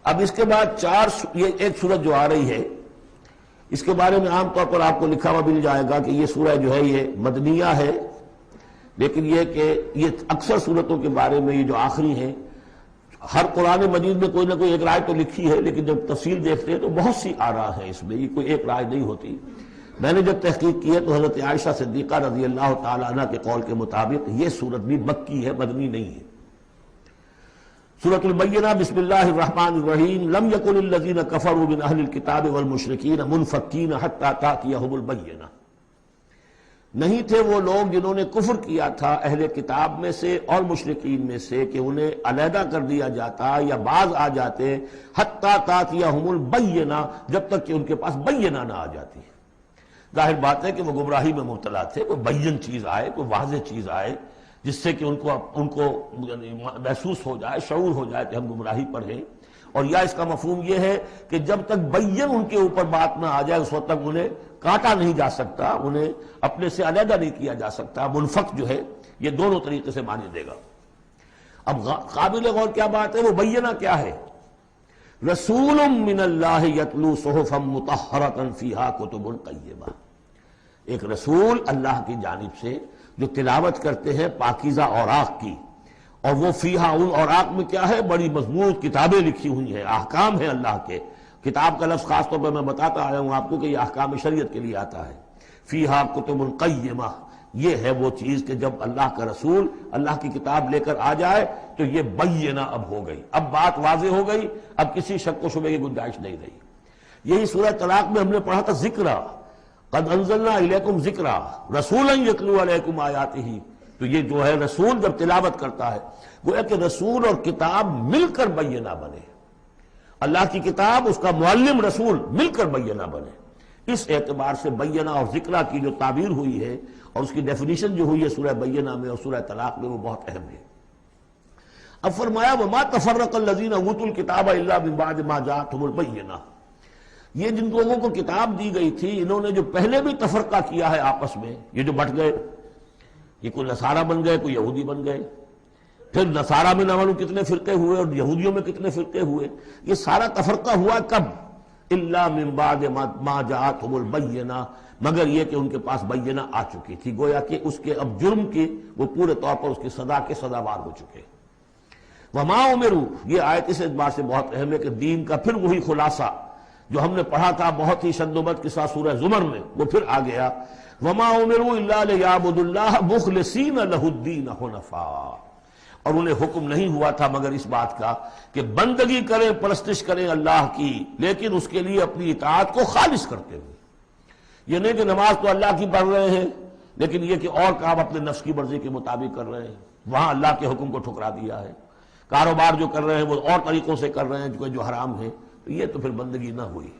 اب اس کے بعد یہ ایک سورت جو آ رہی ہے، اس کے بارے میں عام طور پر آپ کو لکھا ہوا مل جائے گا کہ یہ سورہ جو ہے یہ مدنیہ ہے، لیکن یہ کہ یہ اکثر سورتوں کے بارے میں یہ جو آخری ہیں، ہر قرآن مجید میں کوئی نہ کوئی ایک رائے تو لکھی ہے، لیکن جب تفصیل دیکھتے ہیں تو بہت سی آراء ہیں اس میں، یہ کوئی ایک رائے نہیں ہوتی۔ میں نے جب تحقیق کی ہے تو حضرت عائشہ صدیقہ رضی اللہ تعالی عنہ کے قول کے مطابق یہ سورت بھی مکی ہے، مدنی نہیں ہے۔ سورۃ البینہ، بسم اللہ الرحمن الرحیم، لم یکن الذین کفروا من اہل الکتاب والمشرکین منفکین حتی تأتیہم البینہ، نہیں تھے وہ لوگ جنہوں نے کفر کیا تھا اہل کتاب میں سے اور مشرکین میں سے کہ انہیں علیحدہ کر دیا جاتا یا باز آ جاتے حتی تأتیہم البینہ، جب تک کہ ان کے پاس بینہ نہ آ جاتی۔ ظاہر بات ہے کہ وہ گمراہی میں مبتلا تھے، کوئی بین چیز آئے، کوئی واضح چیز آئے جس سے کہ ان کو محسوس ہو جائے، شعور ہو جائے کہ ہم گمراہی پر ہیں، اور یا اس کا مفہوم یہ ہے کہ جب تک بین ان کے اوپر بات نہ آ جائے اس وقت تک انہیں کاٹا نہیں جا سکتا، انہیں اپنے سے علیحدہ نہیں کیا جا سکتا۔ منفق جو ہے یہ دونوں طریقے سے معنی دے گا۔ اب قابل غور کیا بات ہے، وہ بینہ کیا ہے؟ رسول من اللہ یتلو صحفا مطہرۃ فیہا کتب قیمہ، ایک رسول اللہ کی جانب سے جو تلاوت کرتے ہیں پاکیزہ اوراق کی، اور وہ فیہا، ان اوراق میں کیا ہے؟ بڑی مضبوط کتابیں لکھی ہوئی ہیں، احکام ہیں اللہ کے۔ کتاب کا لفظ خاص طور پر میں بتاتا آیا ہوں آپ کو کہ یہ احکام شریعت کے لیے آتا ہے۔ فیہا کتب قیمہ، یہ ہے وہ چیز کہ جب اللہ کا رسول اللہ کی کتاب لے کر آ جائے تو یہ بینہ اب ہو گئی، اب بات واضح ہو گئی، اب کسی شک و شبہ کی گنجائش نہیں رہی۔ یہی سورہ طلاق میں ہم نے پڑھا تھا ذکرہ، قد انزلنا الیکم ذکرہ رسولا یتلو علیکم آیاتہ، تو یہ جو ہے رسول جب تلاوت کرتا ہے، گویا کہ رسول اور کتاب مل کر بینہ بنے، اللہ کی کتاب اس کا معلم رسول مل کر بینہ بنے۔ اس اعتبار سے بینہ اور ذکرہ کی جو تعبیر ہوئی ہے اور اس کی ڈیفینیشن جو ہوئی ہے سورہ بینہ میں اور سورہ طلاق میں، وہ بہت اہم ہے۔ اب فرمایا وما تفرق الذین اوتوا الکتاب الا من بعد ما جاءتهم البینہ، یہ جن لوگوں کو کتاب دی گئی تھی انہوں نے جو پہلے بھی تفرقہ کیا ہے آپس میں، یہ جو بٹ گئے، یہ کوئی نصارہ بن گئے، کوئی یہودی بن گئے، پھر نصارہ میں نہ معلوم کتنے فرقے ہوئے اور یہودیوں میں کتنے فرقے ہوئے، یہ سارا تفرقہ ہوا کب؟ الا من بعد ما جاءتهم البینہ، مگر یہ کہ ان کے پاس بینہ آ چکی تھی، گویا کہ اس کے اب جرم کی وہ پورے طور پر اس کی سزا کے سزاوار ہو چکے۔ وما امروا، یہ آیت اس اعتبار سے بہت اہم ہے کہ دین کا پھر وہی خلاصہ جو ہم نے پڑھا تھا بہت ہی شد و بد کے ساتھ سورہ زمر میں، وہ پھر آ گیا۔ وما امروا الا لیعبدوا اللہ مخلصین لہ الدین حنفاء، اور انہیں حکم نہیں ہوا تھا مگر اس بات کا کہ بندگی کریں، پرستش کریں اللہ کی، لیکن اس کے لیے اپنی اطاعت کو خالص کرتے ہوئے۔ یہ نہیں کہ نماز تو اللہ کی پڑھ رہے ہیں لیکن یہ کہ اور کام اپنے نفس کی مرضی کے مطابق کر رہے ہیں، وہاں اللہ کے حکم کو ٹھکرا دیا ہے۔ کاروبار جو کر رہے ہیں وہ اور طریقوں سے کر رہے ہیں جو حرام ہے، تو یہ تو پھر بندگی نہ ہوئی۔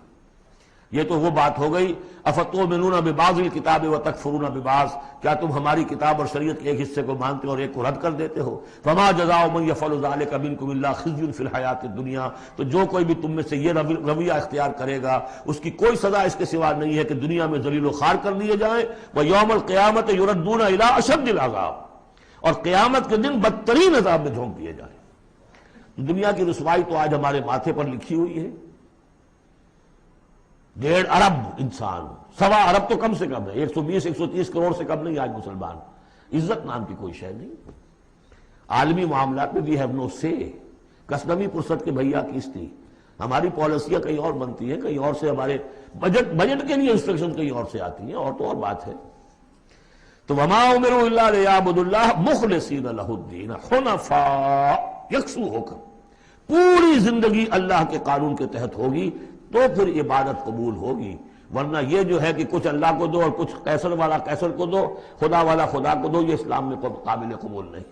یہ تو وہ بات ہو گئی افتؤمنون ببعض الکتاب وتکفرون ببعض، کیا تم ہماری کتاب اور شریعت کے ایک حصے کو مانتے ہو اور ایک کو رد کر دیتے ہو؟ فما جزاء من یفعل ذلک منکم الا خزی فی الحیاۃ الدنیا، تو جو کوئی بھی تم میں سے یہ رویہ اختیار کرے گا اس کی کوئی سزا اس کے سوا نہیں ہے کہ دنیا میں ذلیل و خوار کر دیے جائیں، ویوم القیامۃ یردون الی اشد العذاب، اور قیامت کے دن بدترین عذاب میں جھونک دیے جائیں۔ دنیا کی رسوائی تو آج ہمارے ماتھے پر لکھی ہوئی ہے۔ 1.5 ارب انسان، 1.25 ارب تو کم سے کم ہے، 120-130 کروڑ سے کم نہیں آج مسلمان، عزت نام کی کوئی شے نہیں۔ عالمی معاملات میں وی ہیو نو سے، کسنوی پرست کے بھیا کیس تھی، ہماری پالیسیاں کہیں اور بنتی ہیں، کہیں اور سے ہمارے بجٹ کے لیے انسٹرکشن کہیں اور سے آتی ہیں، اور تو اور بات ہے۔ تو وما امروا الا لیعبدوا اللہ مخلصین لہ الدین حنفاء، یکسو ہو کر پوری زندگی اللہ کے قانون کے تحت ہوگی تو پھر عبادت قبول ہوگی، ورنہ یہ جو ہے کہ کچھ اللہ کو دو اور کچھ قیصر والا قیصر کو دو، خدا والا خدا کو دو، یہ اسلام میں قابل قبول نہیں۔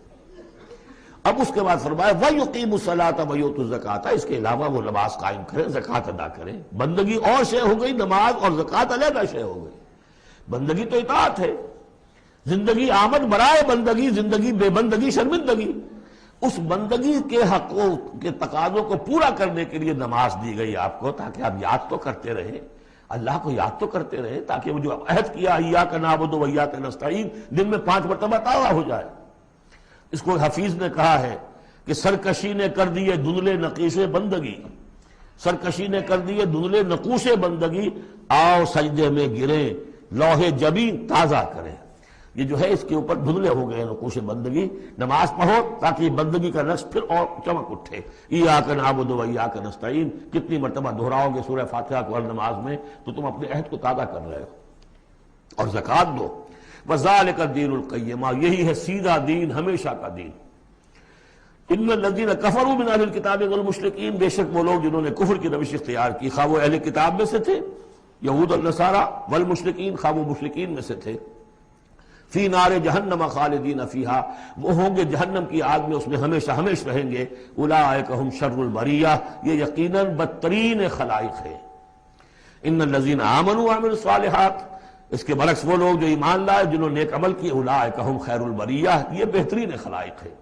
اب اس کے بعد فرمایا وَيُقِيمُ الصَّلَاةَ وَيُؤْتُوا الزَّكَاةَ، اس کے علاوہ وہ نماز قائم کریں، زکوٰۃ ادا کریں۔ بندگی اور شے ہو گئی، نماز اور زکوٰۃ علیحدہ شے ہو گئی۔ بندگی تو اطاعت ہے، زندگی آمد برائے بندگی، زندگی بے بندگی شرمندگی۔ اس بندگی کے حقوں کے تقاضوں کو پورا کرنے کے لیے نماز دی گئی آپ کو، تاکہ آپ یاد تو کرتے رہیں، اللہ کو یاد تو کرتے رہیں، تاکہ وہ جو عہد کیا ایاک نعبد و ایاک نستعین دن میں 5 مرتبہ تازہ ہو جائے۔ اس کو حفیظ نے کہا ہے کہ سرکشی نے کر دیے دھندلے نقیش بندگی، سرکشی نے کر دیے دھندلے نقوش بندگی، آؤ سجدے میں گریں، لوح جبین تازہ کریں۔ یہ جو ہے اس کے اوپر دھندلے ہو گئے نقوش بندگی، نماز پڑھو تاکہ بندگی کا نقش پھر اور چمک اٹھے۔ ایاک نعبد و ایاک نستعین، کتنی مرتبہ دہراؤ گے سورہ فاتحہ کو ہر نماز میں تو تم اپنے عہد کو تازہ کر رہے ہو۔ اور زکوٰۃ دو، وذالک الدین القیمہ، یہی ہے سیدھا دین، ہمیشہ کا دین۔ ان الذین کفروا من اہل الکتاب والمشرکین، بے شک وہ لوگ جنہوں نے کفر کی روش اختیار کی، خواہ وہ اہل کتاب میں سے تھے یہود اور نصارہ، والمشرکین خواہ وہ مشرکین میں سے تھے، فی نار جہنم خالدین فیہا، وہ ہوں گے جہنم کی آگ میں، اس میں ہمیشہ ہمیشہ رہیں گے۔ اولئک ہم شر البریہ، یہ یقیناً بدترین خلائق ہے۔ ان الذین آمنوا وعملوا الصالحات، اس کے برعکس وہ لوگ جو ایمان لائے جنہوں نے نیک عمل کیے، اولئک ہم خیر البریہ، یہ بہترین خلائق ہے۔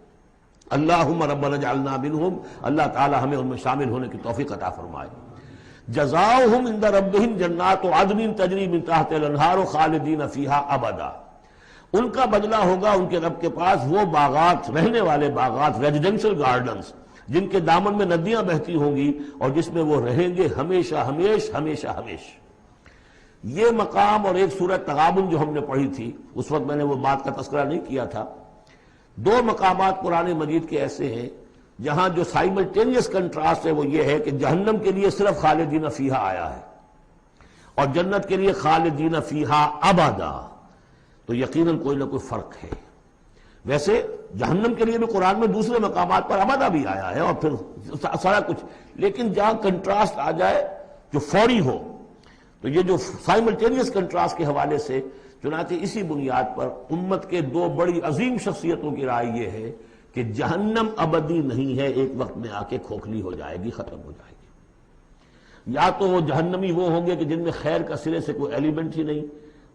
اللہم ربنا اجعلنا منہم، اللہ تعالی ہمیں ان میں شامل ہونے کی توفیق عطا فرمائے۔ جزاؤہم عند ربہم جنات عدن تجری من تحتہا الانہار خالدین فیہا ابدا، ان کا بدلہ ہوگا ان کے رب کے پاس وہ باغات، رہنے والے باغات، ریزیڈنشل گارڈنز، جن کے دامن میں ندیاں بہتی ہوں گی اور جس میں وہ رہیں گے ہمیشہ ہمیش ہمیشہ ہمیش۔ یہ مقام اور ایک سورہ تغابن جو ہم نے پڑھی تھی، اس وقت میں نے وہ بات کا تذکرہ نہیں کیا تھا، دو مقامات قرآن مجید کے ایسے ہیں جہاں جو سائملٹینیس کنٹراسٹ ہے وہ یہ ہے کہ جہنم کے لیے صرف خالدین فیہا آیا ہے اور جنت کے لیے خالدین فیہا ابدا، تو یقیناً کوئی نہ کوئی فرق ہے۔ ویسے جہنم کے لیے بھی قرآن میں دوسرے مقامات پر ابدا بھی آیا ہے اور پھر سارا کچھ، لیکن جہاں کنٹراسٹ آ جائے جو فوری ہو، تو یہ جو سائملٹینیس کنٹراسٹ کے حوالے سے، چنانچہ اسی بنیاد پر امت کے دو بڑی عظیم شخصیتوں کی رائے یہ ہے کہ جہنم ابدی نہیں ہے، ایک وقت میں آ کے کھوکھلی ہو جائے گی، ختم ہو جائے گی۔ یا تو وہ جہنمی وہ ہوں گے کہ جن میں خیر کا سرے سے کوئی ایلیمنٹ ہی نہیں،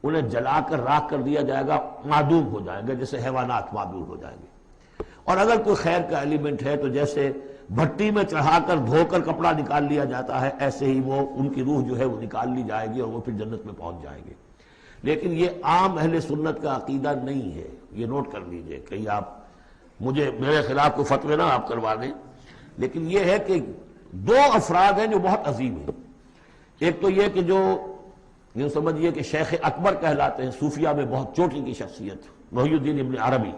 انہیں جلا کر راکھ کر دیا جائے گا، معدوم ہو جائیں گے، جیسے حیوانات معدوم ہو جائیں گے۔ اور اگر کوئی خیر کا ایلیمنٹ ہے تو جیسے بھٹی میں چڑھا کر دھو کر کپڑا نکال لیا جاتا ہے، ایسے ہی وہ ان کی روح جو ہے وہ نکال لی جائے گی اور وہ پھر جنت میں پہنچ جائیں گے۔ لیکن یہ عام اہل سنت کا عقیدہ نہیں ہے، یہ نوٹ کر لیجئے، کہیں آپ مجھے میرے خلاف کوئی فتوی نہ آپ کروا دیں، لیکن یہ ہے کہ دو افراد ہیں جو بہت عظیم ہیں۔ ایک تو یہ کہ جو یوں سمجھیے کہ شیخ اکبر کہلاتے ہیں، صوفیہ میں بہت چوٹی کی شخصیت، محی الدین ابن عربی۔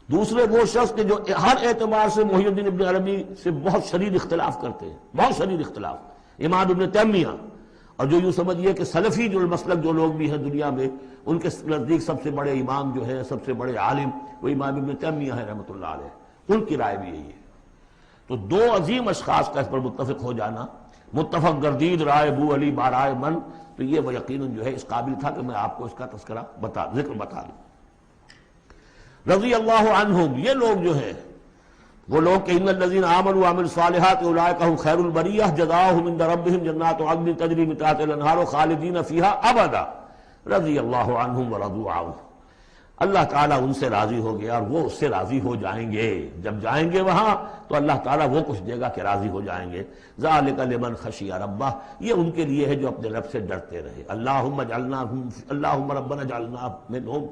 دوسرے وہ شخص کہ جو ہر اعتبار سے محی الدین ابن عربی سے بہت شدید اختلاف کرتے ہیں، بہت شدید اختلاف، امام ابن تیمیہ، اور جو یوں سمجھیے کہ سلفی جو المسلک جو لوگ بھی ہیں دنیا میں، ان کے نزدیک سب سے بڑے امام جو ہے، سب سے بڑے عالم وہ امام ابن تیمیہ ہے رحمۃ اللہ علیہ، ان کی رائے بھی یہی ہے۔ تو دو عظیم اشخاص کا اس پر متفق ہو جانا، متفق گردید رائے بو علی بارائے من، تو یہ وہ یقیناً جو ہے اس قابل تھا کہ میں آپ کو اس کا تذکرہ ذکر بتا دوں۔ رضی اللہ عنہم، یہ لوگ جو ہیں وہ لوگ کہ ان الذین آمنوا وعملوا الصالحات اولئک هم خیر البریہ جزاؤہم عند ربہم جنات عدن تجری من تحتہا الانہار خالدین فیہا ابدا رضی اللہ عنہم ورضوا عنہ، اللہ تعالیٰ ان سے راضی ہو گیا اور وہ اس سے راضی ہو جائیں گے۔ جب جائیں گے وہاں تو اللہ تعالیٰ وہ کچھ دے گا کہ راضی ہو جائیں گے۔ ذالک لمن خشی ربہ، یہ ان کے لیے ہے جو اپنے رب سے ڈرتے رہے۔ اللہم ربنا اجعلنا منہم۔